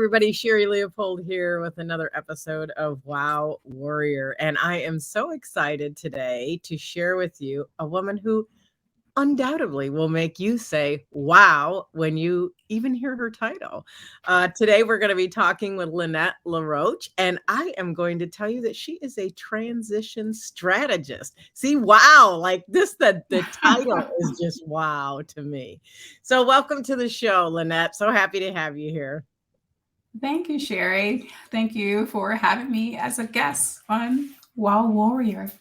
everybody. Sherry Leopold here with another episode of Wow Warrior. And I am so excited today to share with you a woman who undoubtedly will make you say, wow, when you even hear her title. Today, we're going to be talking with Lynette LaRoche, and I am going to tell you that she is a transition strategist. See, wow, like this, the title is just wow to me. So, welcome to the show, Lynette. So happy to have you here. Thank you, Sherry. Thank you for having me as a guest on Wow Warrior.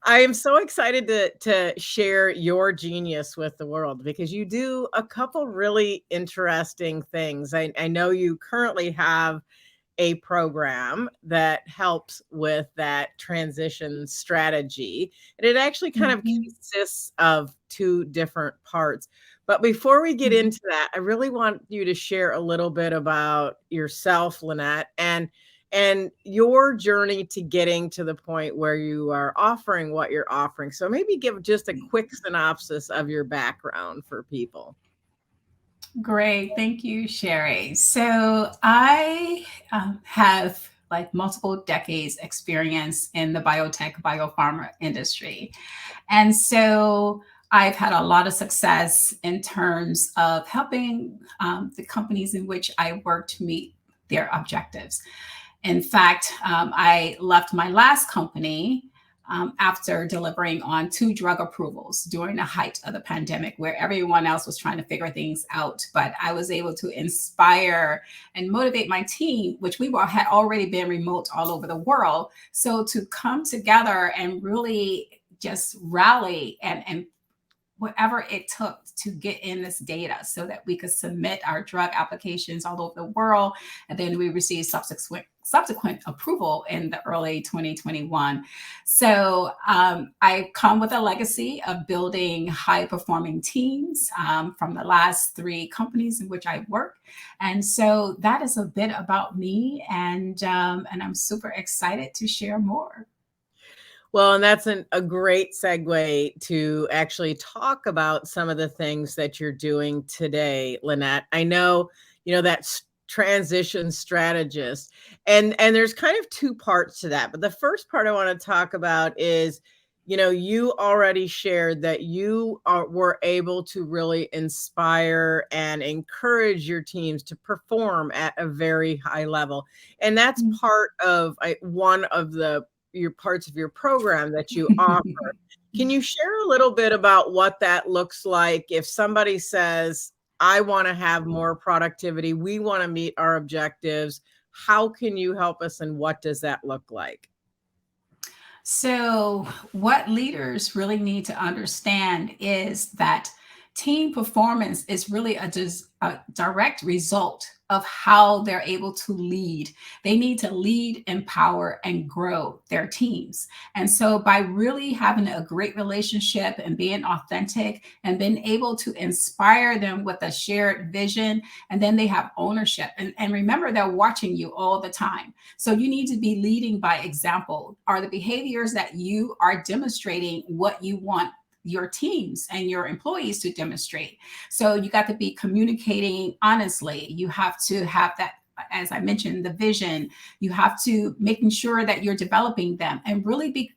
I am so excited to share your genius with the world because you do a couple really interesting things. I know you currently have a program that helps with that transition strategy, and it actually kind of Mhm, consists of two different parts. But before we get mhm. into that, I really want you to share a little bit about yourself, Lynette, and your journey to getting to the point where you are offering what you're offering. So maybe give just a quick synopsis of your background for people. Great. Thank you, Sherry. So I have like multiple decades experience in the biotech, biopharma industry. And so I've had a lot of success in terms of helping the companies in which I work to meet their objectives. In fact, I left my last company after delivering on 2 drug approvals during the height of the pandemic, where everyone else was trying to figure things out. But I was able to inspire and motivate my team, which had already been remote all over the world. So to come together and really just rally and whatever it took to get in this data so that we could submit our drug applications all over the world. And then we received subsequent approval in the early 2021. So I come with a legacy of building high performing teams from the last 3 companies in which I work. And so that is a bit about me. And I'm super excited to share more. Well, and that's a great segue to actually talk about some of the things that you're doing today, Lynette. I know, that transition strategist, and there's kind of two parts to that. But the first part I want to talk about is, you already shared that were able to really inspire and encourage your teams to perform at a very high level, and that's part of one of the your parts of your program that you offer. Can you share a little bit about what that looks like if somebody says, I want to have more productivity, we want to meet our objectives? How can you help us and what does that look like? So, what leaders really need to understand is that team performance is really a direct result of how they're able to lead. They need to lead, empower, and grow their teams. And so, by really having a great relationship and being authentic and being able to inspire them with a shared vision, and then they have ownership. And remember, they're watching you all the time. So you need to be leading by example. Are the behaviors that you are demonstrating what you want your teams and your employees to demonstrate? So you got to be communicating honestly. You have to have that, as I mentioned, the vision. You have to making sure that you're developing them and really be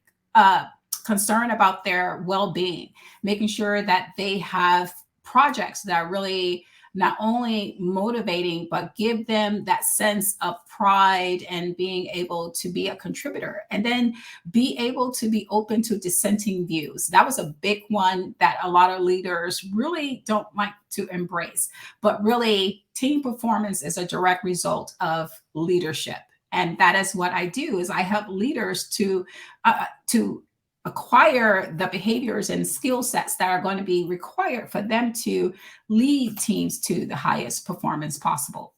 concerned about their well-being, making sure that they have projects that are really not only motivating, but give them that sense of pride and being able to be a contributor. And then be able to be open to dissenting views. That was a big one that a lot of leaders really don't like to embrace. But really, team performance is a direct result of leadership. And that is what I do is I help leaders to acquire the behaviors and skill sets that are going to be required for them to lead teams to the highest performance possible.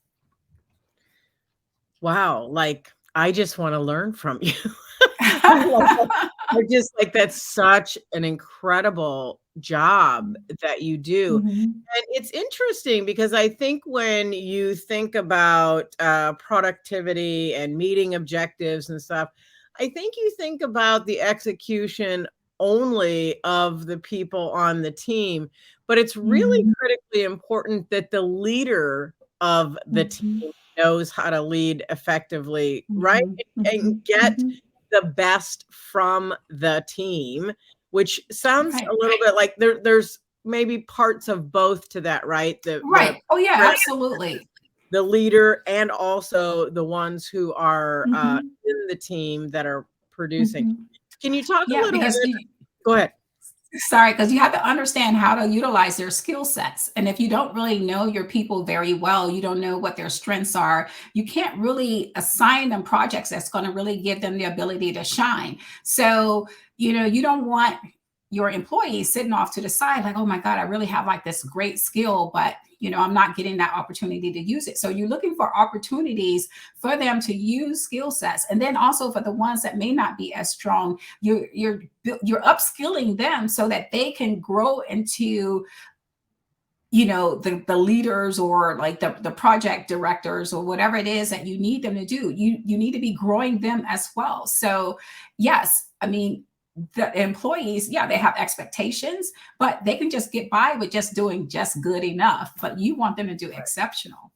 Wow, like I just want to learn from you. I love that. I just like that's such an incredible job that you do. Mhm. And it's interesting because I think when you think about productivity and meeting objectives and stuff, I think you think about the execution only of the people on the team, but it's really Mhm. critically important that the leader of the Mhm. team knows how to lead effectively, right? Mhm. And Mhm. get Mhm. the best from the team, which sounds a Right. little bit like there's maybe parts of both to that, right? The Right. Oh, yeah, absolutely. the leader and also the ones who are Mhm. in the team that are producing. Mhm. Can you talk a Yeah, little because bit? you Go ahead. sorry, because you have to understand how to utilize their skill sets. And if you don't really know your people very well, you don't know what their strengths are, you can't really assign them projects that's going to really give them the ability to shine. So, you don't want your employees sitting off to the side, like, oh my God, I really have like this great skill, but I'm not getting that opportunity to use it. So you're looking for opportunities for them to use skill sets. And then also for the ones that may not be as strong, you're upskilling them so that they can grow into the leaders or like the project directors or whatever it is that you need them to do. You need to be growing them as well. So yes, I mean, the employees, yeah, they have expectations, but they can just get by with just doing just good enough, but you want them to do exceptional.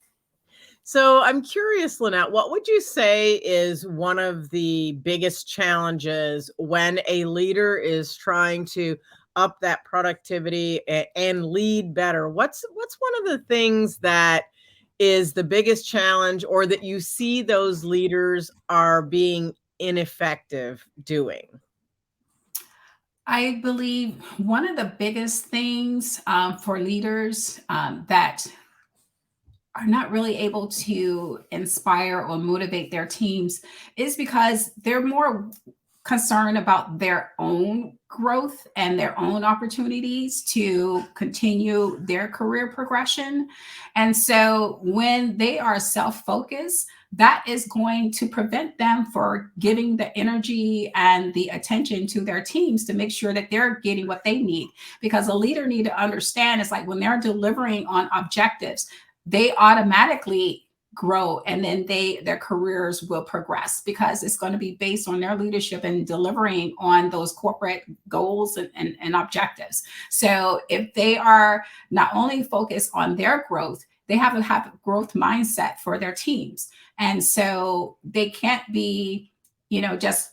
So I'm curious, Lynette, what would you say is one of the biggest challenges when a leader is trying to up that productivity and lead better? What's one of the things that is the biggest challenge or that you see those leaders are being ineffective doing? I believe one of the biggest things for leaders that are not really able to inspire or motivate their teams is because they're more concerned about their own growth and their own opportunities to continue their career progression. And so when they are self-focused, that is going to prevent them for giving the energy and the attention to their teams to make sure that they're getting what they need. Because a leader need to understand it's like when they're delivering on objectives, they automatically grow, and then their careers will progress because it's going to be based on their leadership and delivering on those corporate goals and objectives. So if they are not only focused on their growth, they have to have a growth mindset for their teams. And so they can't be just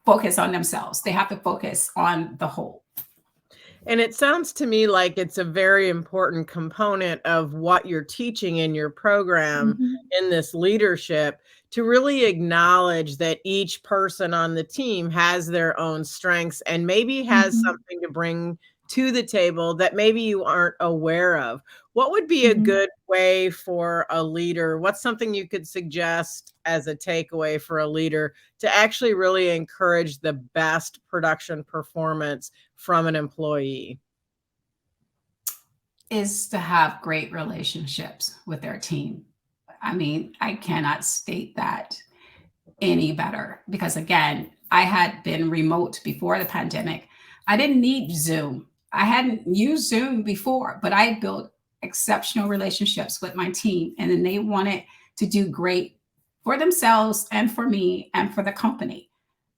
focus on themselves. They have to focus on the whole. And it sounds to me like it's a very important component of what you're teaching in your program Mhm. in this leadership to really acknowledge that each person on the team has their own strengths and maybe has Mhm. something to bring to the table that maybe you aren't aware of. What would be a Mhm. good way for a leader? What's something you could suggest as a takeaway for a leader to actually really encourage the best production performance from an employee? Is to have great relationships with their team. I mean, I cannot state that any better because, again, I had been remote before the pandemic. I didn't need Zoom. I hadn't used Zoom before, but I built exceptional relationships with my team, and then they wanted to do great for themselves and for me and for the company.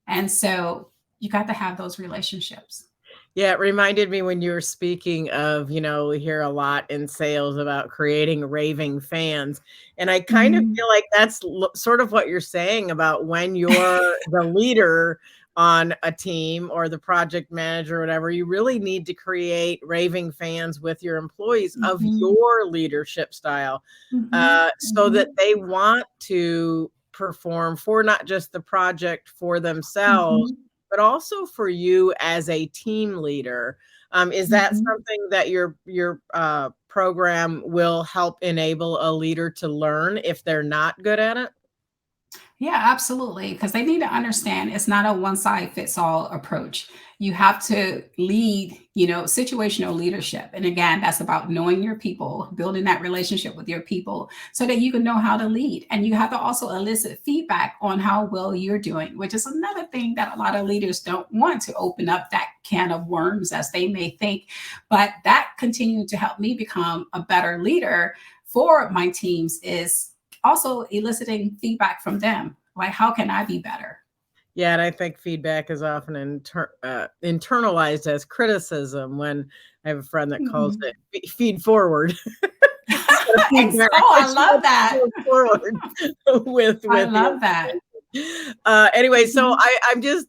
And so you got to have those relationships. Yeah, it reminded me when you were speaking of, we hear a lot in sales about creating raving fans. And I kind of Mhm. feel like that's sort of what you're saying about when you're the leader on a team or the project manager or whatever, you really need to create raving fans with your employees of Mhm. your leadership style, Mhm. so that Mhm. they want to perform for not just the project for themselves, Mhm. but also for you as a team leader. Is that Mhm. something that your program will help enable a leader to learn if they're not good at it? Yeah, absolutely. Because they need to understand it's not a one size fits all approach. You have to lead, situational leadership. And again, that's about knowing your people, building that relationship with your people so that you can know how to lead. And you have to also elicit feedback on how well you're doing, which is another thing that a lot of leaders don't want to open up that can of worms as they may think. But that continued to help me become a better leader for my teams is also eliciting feedback from them. Like, how can I be better? Yeah, and I think feedback is often internalized as criticism when I have a friend that calls Mhm. it feed forward. Instead feedback Oh, I that you love want to that. go forward I with the love that. information. Anyway, so Mhm. I'm just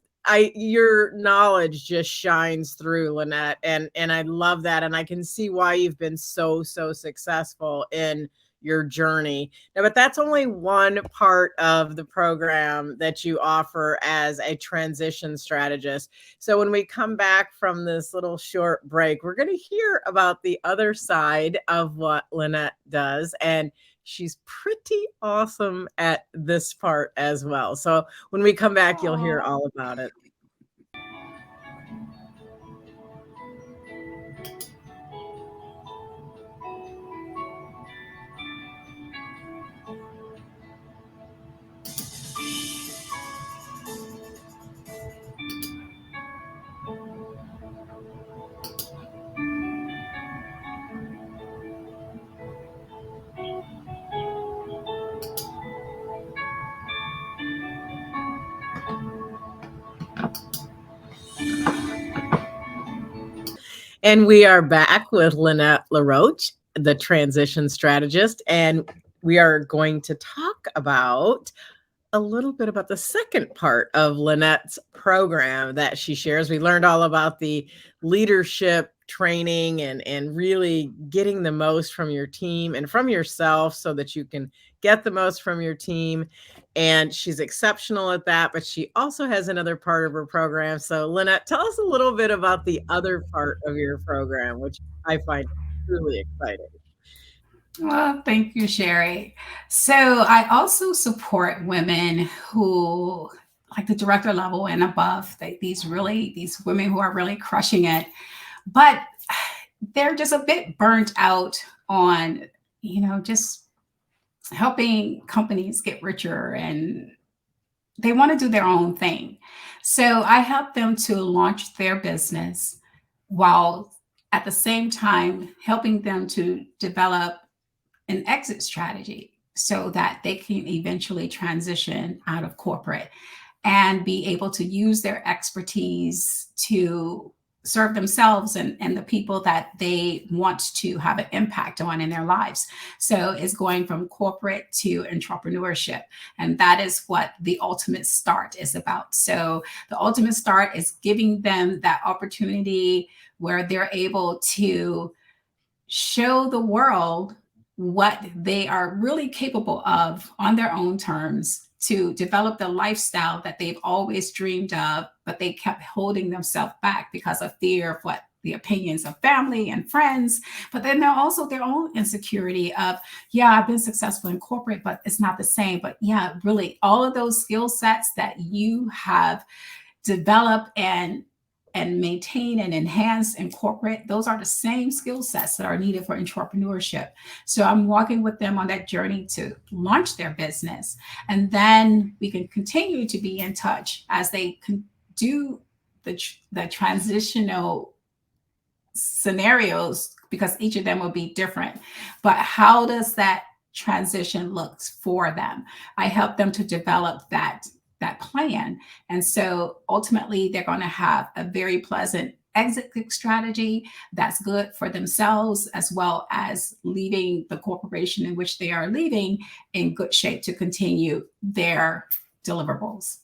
your knowledge just shines through, Lynette, and I love that, and I can see why you've been so successful in your journey. Now, but that's only one part of the program that you offer as a transition strategist. So when we come back from this little short break, we're going to hear about the other side of what Lynette does, and she's pretty awesome at this part as well. So when we come back, you'll hear Aw. all about it. And we are back with Lynette LaRoche, the transition strategist, and we are going to talk about a little bit about the second part of Lynette's program that she shares. We learned all about the leadership training and really getting the most from your team and from yourself so that you can get the most from your team. And she's exceptional at that, but she also has another part of her program. So, Lynette, tell us a little bit about the other part of your program, which I find truly exciting. Well, thank you, Sherry. So I also support women who like the director level and above, these women who are really crushing it, but they're just a bit burnt out on, just helping companies get richer, and they want to do their own thing. So I help them to launch their business while at the same time helping them to develop an exit strategy so that they can eventually transition out of corporate and be able to use their expertise to serve themselves and the people that they want to have an impact on in their lives. So it's going from corporate to entrepreneurship. And that is what the ultimate start is about. So the ultimate start is giving them that opportunity where they're able to show the world what they are really capable of on their own terms to develop the lifestyle that they've always dreamed of, but they kept holding themselves back because of fear of what the opinions of family and friends. But then they're also their own insecurity of, yeah, I've been successful in corporate, but it's not the same. But yeah, really, all of those skill sets that you have developed and maintain and enhance and corporate, those are the same skill sets that are needed for entrepreneurship. So I'm walking with them on that journey to launch their business. And then we can continue to be in touch as they do the transitional scenarios, because each of them will be different. But how does that transition look for them? I help them to develop that plan. And so ultimately, they're going to have a very pleasant exit strategy that's good for themselves, as well as leaving the corporation in which they are leaving in good shape to continue their deliverables.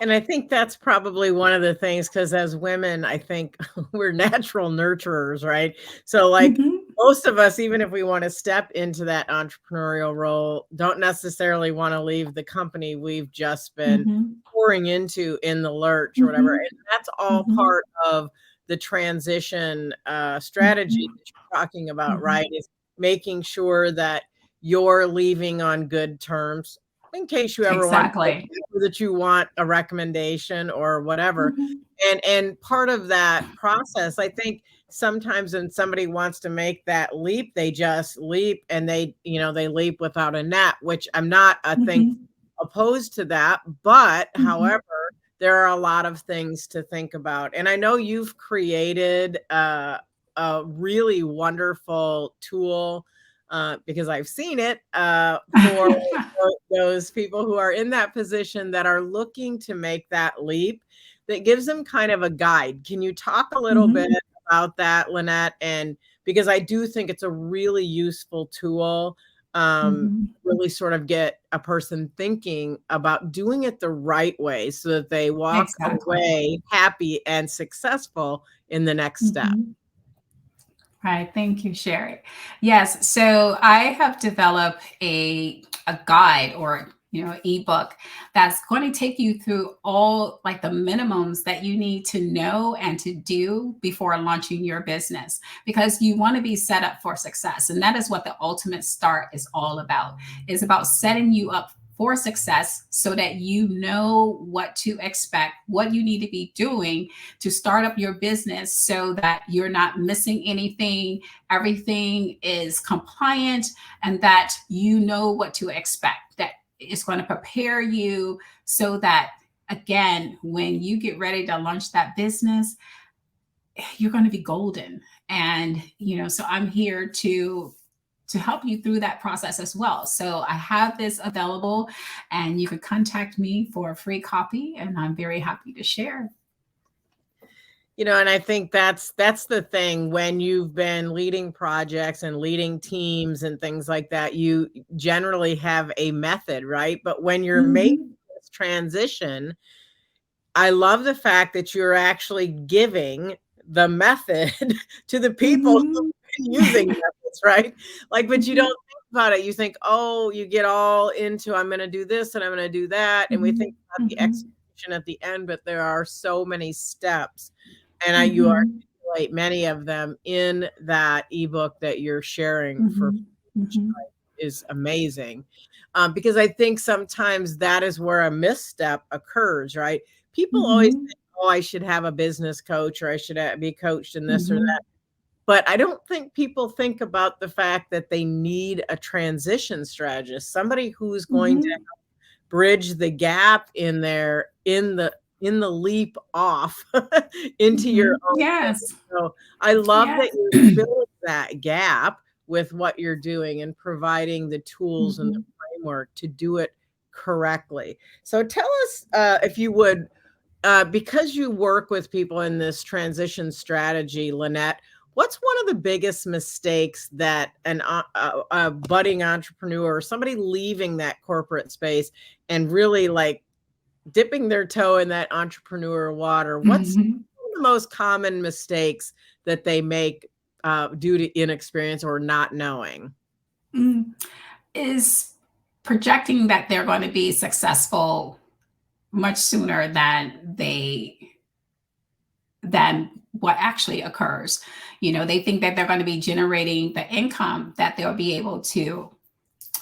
And I think that's probably one of the things because as women, I think we're natural nurturers, right? So, like Mhm, most of us, even if we want to step into that entrepreneurial role, don't necessarily want to leave the company we've just been mhm, pouring into in the lurch or whatever. mhm, And that's all mhm, part of the transition strategy mhm, that you're talking about, right? mhm. Is making sure that you're leaving on good terms in case you ever want Exactly. that you want a recommendation or whatever. Mhm, And part of that process, I think sometimes when somebody wants to make that leap, they just leap and they leap without a net, which I'm not a thing mhm, opposed to that. But mhm, however, there are a lot of things to think about. And I know you've created a really wonderful tool because I've seen it for those people who are in that position that are looking to make that leap that gives them kind of a guide. Can you talk a little bit mhm. about that, Lynette, and because I do think it's a really useful tool, Mhm. really sort of get a person thinking about doing it the right way so that they walk Exactly. away happy and successful in the next step. Mhm. Right. Thank you, Sherry. Yes. So I have developed a guide or ebook that's going to take you through all like the minimums that you need to know and to do before launching your business because you want to be set up for success. And that is what the ultimate start is all about. It's about setting you up for success so that you know what to expect, what you need to be doing to start up your business so that you're not missing anything, everything is compliant, and that you know what to expect. That is going to prepare you so that, again, when you get ready to launch that business, you're going to be golden. And, so I'm here to help you through that process as well. So I have this available and you can contact me for a free copy and I'm very happy to share. And I think that's the thing when you've been leading projects and leading teams and things like that, you generally have a method, right? But when you're making Mhm. this transition, I love the fact that you're actually giving the method to the people who've Mhm. been using methods, right? Like, but you don't Mhm. think about it. You think, oh, you get all into, I'm going to do this and I'm going to do that. And we think Mhm. about the Mhm. execution at the end, but there are so many steps. And you Mhm. articulate many of them in that ebook that you're sharing for, Mhm. which Mhm. is amazing. Because I think sometimes that is where a misstep occurs, right? People always Mhm. think, oh, I should have a business coach or I should be coached in this or that. Mhm. But I don't think people think about the fact that they need a transition strategist, somebody who's going to Mhm. bridge the gap in there in the leap off into your Mhm. own business. Yes. So I love that Yes. you're filling that gap with what you're doing and providing the tools and the Mhm. framework to do it correctly. So tell us, if you would, because you work with people in this transition strategy, Lynette, what's one of the biggest mistakes that a budding entrepreneur or somebody leaving that corporate space and really like dipping their toe in that entrepreneur water? What's Mhm. one of the most common mistakes that they make due to inexperience or not knowing? Mm. Is projecting that they're going to be successful much sooner than what actually occurs. They think that they're going to be generating the income that they'll be able to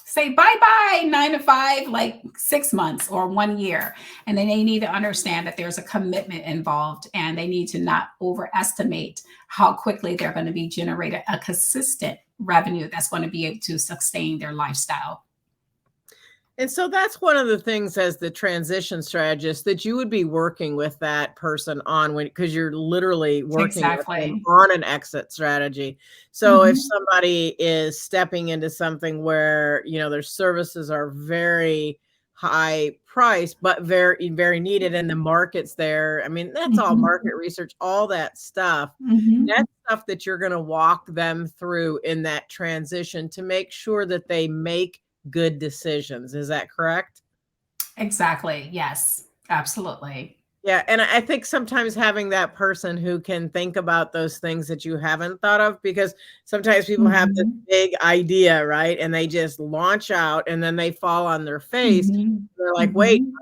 say bye bye 9 to 5, like 6 months or 1 year. And then they need to understand that there's a commitment involved and they need to not overestimate how quickly they're going to be generating a consistent revenue that's going to be able to sustain their lifestyle. And so that's one of the things as the transition strategist that you would be working with that person on when because you're literally working with them Exactly. on an exit strategy. So if Mhm. somebody is stepping into something where, their services are very high price, but very, very needed and the market's there. I mean, that's all Mhm. market research, all that stuff. Mhm. That's stuff that you're going to walk them through in that transition to make sure that they make good decisions. Is that correct? Exactly. Yes. Absolutely. Yeah, and I think sometimes having that person who can think about those things that you haven't thought of, because sometimes people have this Mhm. big idea, right? And they just launch out and then they fall on their face. Mhm. They're like, wait, Mhm.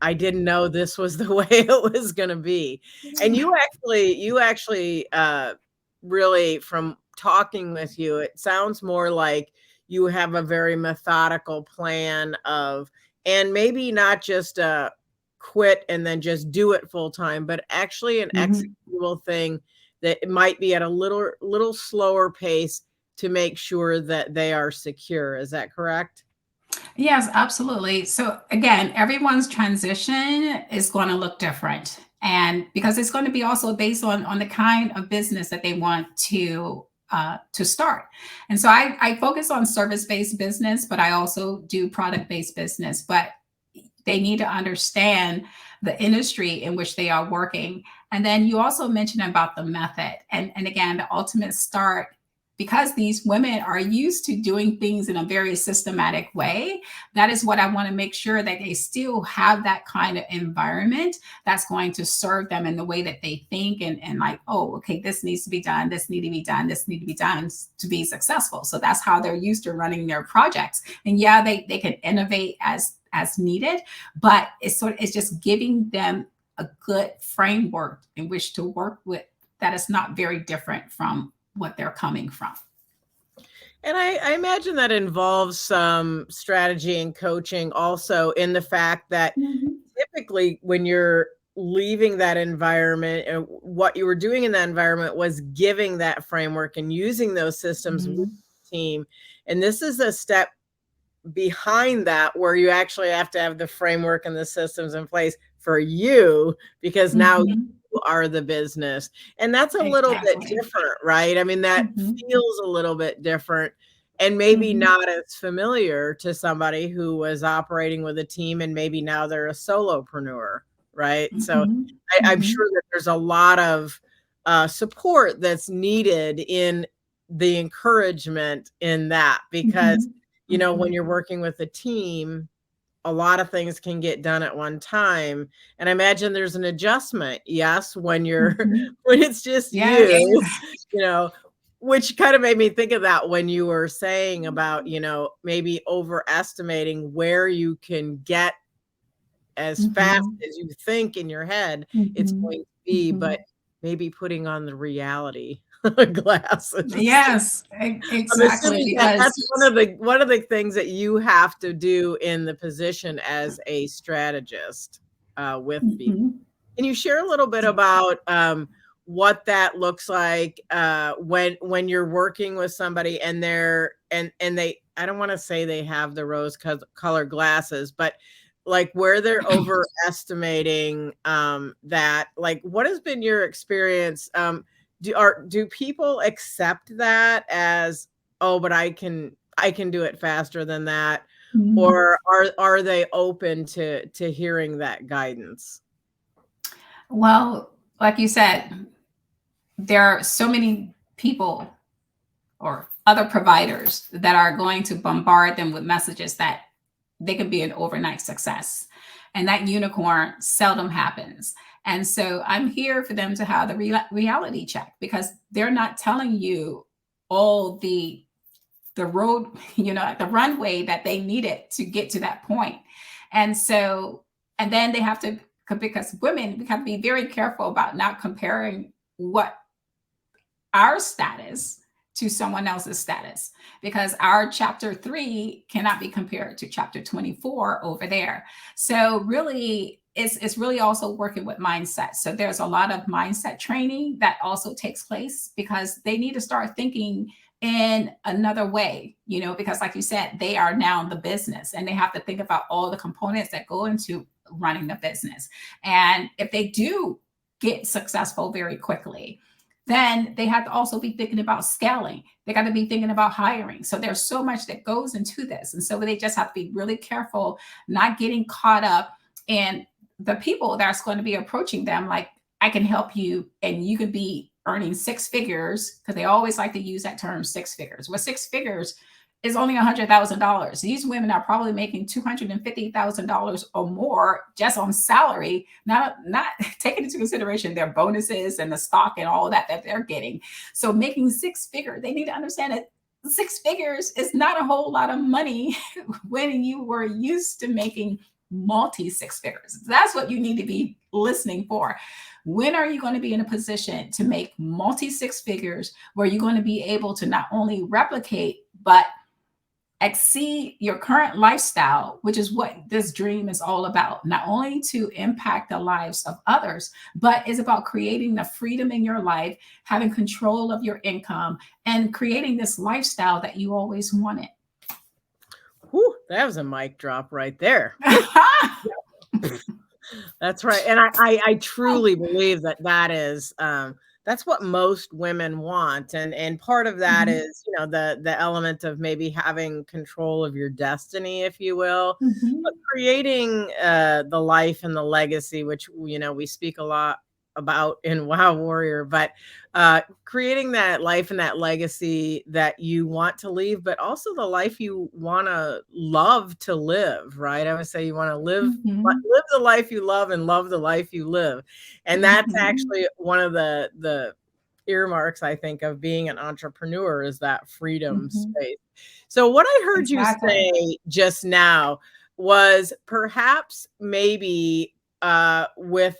I didn't know this was the way it was gonna be. And you actually really from talking with you, it sounds more like you have a very methodical plan of and maybe not just, quit and then just do it full time, but actually an Mhm. executable thing that it might be at a little slower pace to make sure that they are secure. Is that correct? Yes, absolutely. So again, everyone's transition is going to look different. And because it's going to be also based on the kind of business that they want to start. And so I focus on service-based business, but I also do product-based business. But they need to understand the industry in which they are working. And then you also mentioned about the method. And again, the ultimate start because these women are used to doing things in a very systematic way, that is what I want to make sure that they still have that kind of environment that's going to serve them in the way that they think, and like, oh, okay, this needs to be done, this need to be done, this need to be done to be successful. So that's how they're used to running their projects. And yeah, they can innovate as needed, but it's just giving them a good framework in which to work with that is not very different from what they're coming from. And I imagine that involves some strategy and coaching also, in the fact that Mhm. typically when you're leaving that environment, and what you were doing in that environment was giving that framework and using those systems with Mhm. the team. And this is a step behind that, where you actually have to have the framework and the systems in place for you, because now Mhm. you are the business. And that's a little bit Exactly. different, right? I mean, that Mhm. feels a little bit different, and maybe Mhm. not as familiar to somebody who was operating with a team and maybe now they're a solopreneur, right? So Mhm. I'm sure Mhm. that there's a lot of support that's needed in the encouragement in that, because Mhm. when Mhm. you're working with a team, a lot of things can get done at one time. And I imagine there's an adjustment, yes, when you're Mhm. when it's just Yes. you know, which kind of made me think of that when you were saying about, maybe overestimating where you can get as fast Mhm. as you think in your head it's Mhm. going to be, but Mhm. maybe putting on the reality glasses. Yes, I'm exactly, assuming that because that's one of the things that you have to do in the position as a strategist, with people. Mhm. Can you share a little bit about, what that looks like, when you're working with somebody and they, I don't wanna say they have the rose colored glasses, but, like, where they're overestimating, that, like, what has been your experience? Do people accept that as, "Oh, but I can do it faster than that," Mhm. or are they open to hearing that guidance? Well, like you said, there are so many people or other providers that are going to bombard them with messages that they can be an overnight success. And that unicorn seldom happens. And so I'm here for them to have the reality check, because they're not telling you all the road, the runway that they needed to get to that point. And so, and then they have to, because women, we have to be very careful about not comparing what our status to someone else's status, because our chapter 3 cannot be compared to chapter 24 over there. So really, it's really also working with mindset. So there's a lot of mindset training that also takes place, because they need to start thinking in another way, because like you said, they are now the business and they have to think about all the components that go into running the business. And if they do get successful very quickly, then they have to also be thinking about scaling. They got to be thinking about hiring. So there's so much that goes into this. And so they just have to be really careful, not getting caught up in the people that's going to be approaching them. Like, I can help you and you could be earning six figures, because they always like to use that term, six figures. Well, six figures is only $100,000. These women are probably making $250,000 or more just on salary, not taking into consideration their bonuses and the stock and all of that they're getting. So making six figures, they need to understand that six figures is not a whole lot of money when you were used to making multi six figures. That's what you need to be listening for. When are you going to be in a position to make multi six figures where you're going to be able to not only replicate, but exceed your current lifestyle, which is what this dream is all about, not only to impact the lives of others, but it's about creating the freedom in your life, having control of your income, and creating this lifestyle that you always wanted. Whew, that was a mic drop right there. That's right. And I truly believe that is, that's what most women want. And part of that Mhm. is, the element of maybe having control of your destiny, if you will, but Mhm. creating the life and the legacy, which we speak a lot about in Wow Warrior, but creating that life and that legacy that you want to leave, but also the life you want to love to live, right? I would say you want to Mhm. live the life you love and love the life you live. And that's Mhm. actually one of the earmarks, I think, of being an entrepreneur is that freedom Mhm. space. So what I heard you Exactly. say just now was perhaps maybe with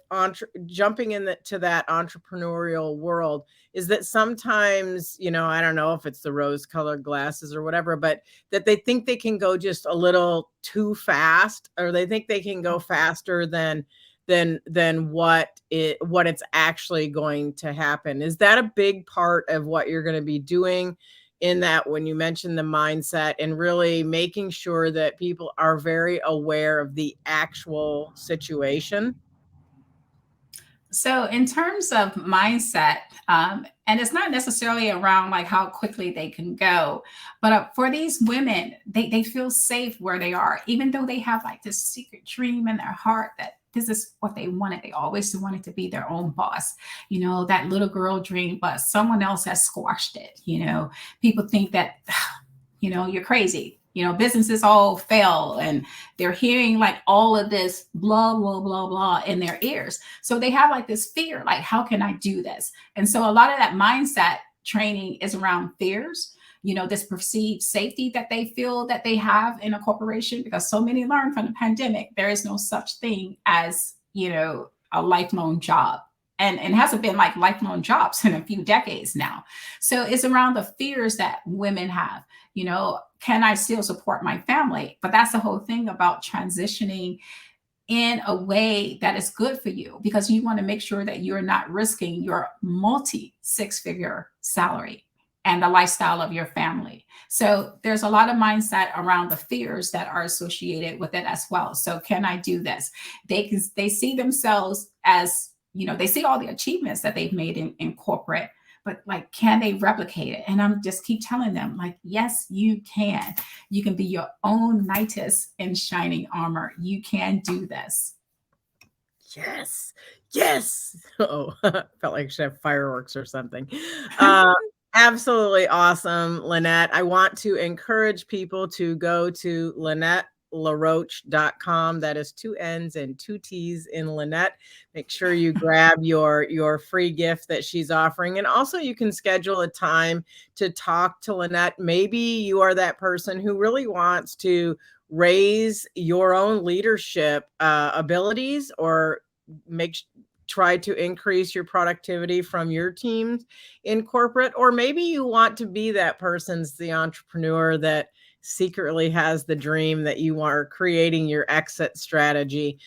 jumping to that entrepreneurial world is that sometimes, I don't know if it's the rose colored glasses or whatever, but that they think they can go just a little too fast, or they think they can go faster than what it's actually going to happen. Is that a big part of what you're going to be doing in that, when you mention the mindset and really making sure that people are very aware of the actual situation? So, in terms of mindset, and it's not necessarily around like how quickly they can go, but for these women, they feel safe where they are, even though they have like this secret dream in their heart that this is what they wanted. They always wanted to be their own boss, that little girl dream, but someone else has squashed it. People think that, you're crazy. Businesses all fail, and they're hearing like all of this blah, blah, blah, blah in their ears. So they have like this fear, like, how can I do this? And so a lot of that mindset training is around fears, this perceived safety that they feel that they have in a corporation, because so many learned from the pandemic, there is no such thing as, a lifelong job. And hasn't been like lifelong jobs in a few decades now. So it's around the fears that women have. Can I still support my family? But that's the whole thing about transitioning in a way that is good for you, because you want to make sure that you're not risking your multi six-figure salary and the lifestyle of your family. So there's a lot of mindset around the fears that are associated with it as well. So can I do this? They see themselves as, they see all the achievements that they've made in corporate, but like, can they replicate it? And I'm just keep telling them, like, yes, you can. You can be your own knightess in shining armor. You can do this. Yes. Yes. Oh, felt like I should have fireworks or something. Uh, Absolutely awesome, Lynette. I want to encourage people to go to LynetteLaroche.com. That is two N's and two T's in Lynette. Make sure you grab your free gift that she's offering. And also you can schedule a time to talk to Lynette. Maybe you are that person who really wants to raise your own leadership abilities, or make try to increase your productivity from your teams in corporate, or maybe you want to be that person's the entrepreneur that secretly has the dream that you are creating your exit strategy,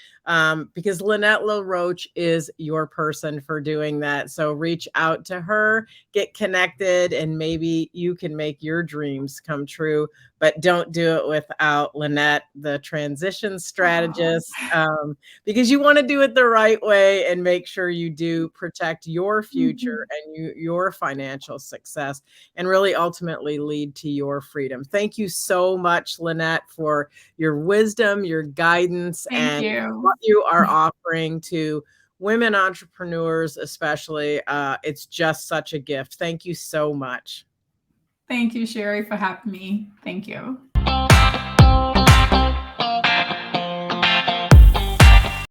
because Lynette LaRoche is your person for doing that. So reach out to her, get connected, and maybe you can make your dreams come true. But don't do it without Lynette, the transition Oh. strategist, because you want to do it the right way and make sure you do protect your future Mhm. and your financial success, and really ultimately lead to your freedom. Thank you so much, Lynette, for your wisdom, your guidance, Thank and what you. you are offering to women entrepreneurs, especially. It's just such a gift. Thank you so much. Thank you, Sherry, for having me. Thank you.